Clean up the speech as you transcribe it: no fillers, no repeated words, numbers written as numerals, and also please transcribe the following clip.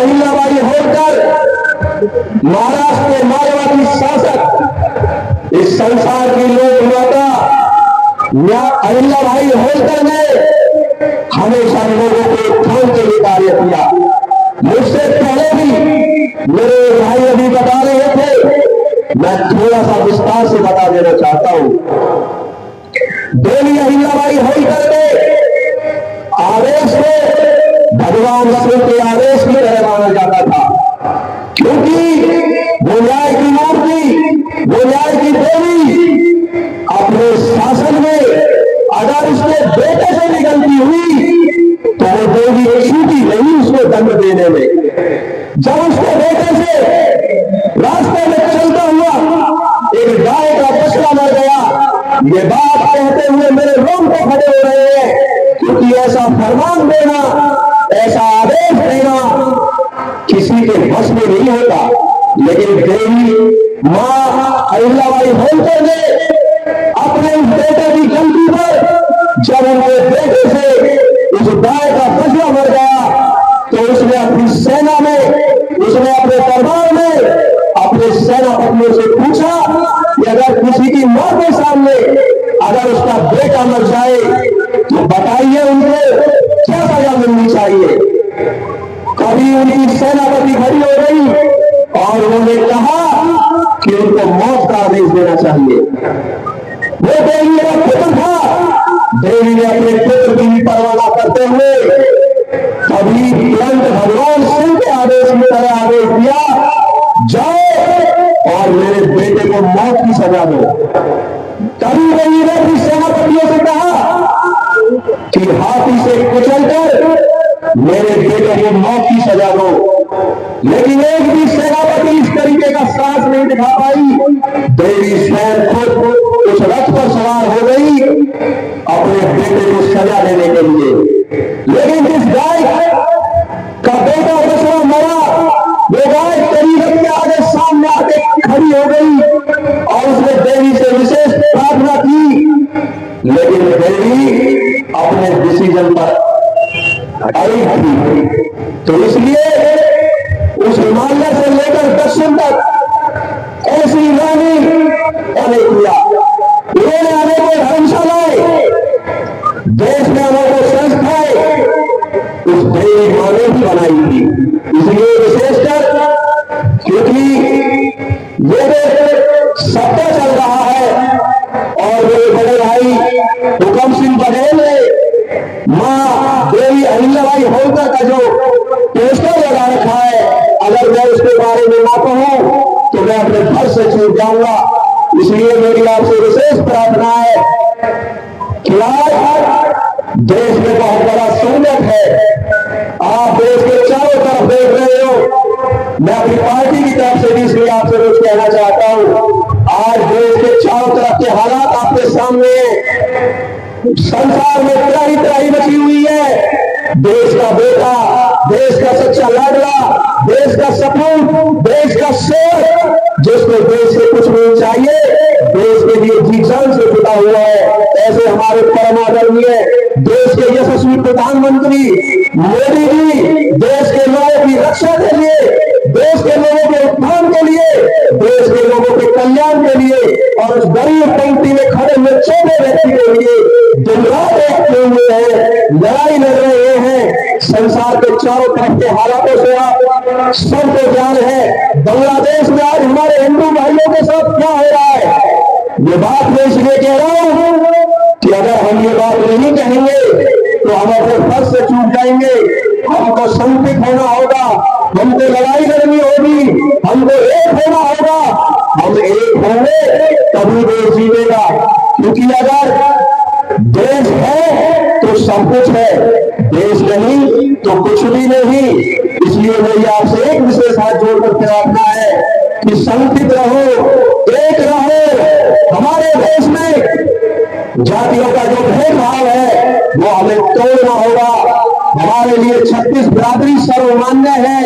अहिल्याबाई होलकर महाराष्ट्र के मायावती शासक, इस संसार की लोक माता अहिल्याबाई होलकर ने हमेशा लोगों को उत्थान के लिए कार्य किया। मुझसे पहले भी मेरे भाई अभी बता रहे थे, मैं थोड़ा सा विस्तार से बता देना चाहता हूं। देवी अहिल्याबाई होलकर के आदेश को भगवान शिव के आदेश की तरह माना जाता था, क्योंकि वो न्याय की मूर्ति, वो न्याय की देवी अपने शासन में अगर उसके बेटे से भी गलती हुई तो वो देवी छूटी नहीं उसको दंड देने में। जब उसके बेटे से रास्ते में चलता हुआ एक गाय का बछड़ा मर गया, ये बात कहते हुए मेरे रोंगटे खड़े हो रहे हैं, क्योंकि ऐसा फरमान देना, ऐसा आदेश देना किसी के बस में नहीं होता। लेकिन देवी मां अहिल्याबाई होलकर ने अपने उस बेटे की गलती पर जब उनके बेटे से उस गाय का बछड़ा मर गया तो उसने अपनी सेना में, उसने अपने दरबार में अपने सेनापतियों से पूछा कि अगर किसी की मां के सामने अगर उसका बेटा मर जाए तो बताइए उनको क्या सजा मिलनी चाहिए। कभी उनकी सेनापति खड़ी हो गई और उन्होंने कहा कि उनको मौत का आदेश देना चाहिए। वो देवी का पुत्र था, देवी ने अपने पुत्र की भी परवाह करते हुए कभी तुरंत भगवान शिव के आदेश की तरह आदेश दिया, जाओ और मेरे बेटे को मौत की सजा दो। तभी देवी ने अपनी सेनापतियों से कहा कि हाथी से कुचलकर मेरे बेटे को मौत की सजा दो। लेकिन एक भी सेनापति इस तरीके का साहस नहीं दिखा पाई। देवी स्वयं खुद उस रथ पर सवार हो गई अपने बेटे को सजा देने के लिए। लेकिन जिस गाय का बेटा बछड़ा मरा, वो गाय करीब के आगे सामने आके खड़ी हो गई और उसने देवी से विशेष प्रार्थना की। लेकिन देवी अपने डिसीजन पर अड़ी थी, तो इसलिए उस हिमालय से लेकर दक्षिण तक ऐसी रानी अनेक किया। उन्होंने अनेकों धर्मशालाएं, देश में अनेकों संस्थाएं उस देवी मां ने भी बनाई थी। इसलिए विशेषकर क्योंकि ये सत्य चल रहा है और मेरे बड़े भाई हुकम सिंह बघेल ने मां देवी अहिल्याबाई होलकर का जो पोस्टर लगा रखा है, अगर मैं उसके बारे में ना कहूं तो मैं अपने घर से छूट जाऊंगा। इसलिए मेरी आपसे विशेष प्रार्थना है कि आज देश में बहुत बड़ा संकट है, आप देश के चारों तरफ देख रहे हो। मैं अपनी पार्टी की तरफ से भी इसलिए आपसे कुछ कहना चाहता हूं, आज देश के चारों तरफ के हालात आपके सामने हैं। संसार में त्राही त्राही मची हुई है। देश का बेटा, देश का सच्चा लाडला, देश का सपूत, देश का शेर, जिसको देश से कुछ नहीं चाहिए, देश के लिए जी जान से जुटा हुआ है, ऐसे हमारे परम आदरणीय देश के यशस्वी प्रधानमंत्री मोदी जी देश के लोगों की रक्षा के लिए, देश के लोगों के उत्थान के लिए, देश के लोगों के कल्याण के लिए और उस गरीब पंक्ति में खड़े हुए छोटे व्यक्ति के लिए दिन रात एक हुए हैं, लड़ाई लड़ रहे हैं। संसार के चारों तरफ के हालातों से आप सबको जान है, बांग्लादेश में आज हमारे हिंदू भाइयों के साथ क्या हो रहा है। ये बात मैं इसलिए कह रहा हूं कि अगर हम ये बात नहीं कहेंगे तो हम अपने फर्ज से चूक जाएंगे। हमको संगठित होना होगा, हमको लड़ाई लड़नी होगी, हमको एक होना होगा। हम एक होंगे तभी देश जीवेगा, क्योंकि अगर देश है तो सब कुछ है, देश नहीं तो कुछ भी नहीं। इसलिए मेरी आपसे एक विशेष हाथ जोड़कर प्रार्थना है कि संगठित रहो, एक रहो। हमारे देश में जातियों का जो भेदभाव है वो हमें तोड़ना होगा। हमारे लिए 36 बिरादरी सर्वमान्य है।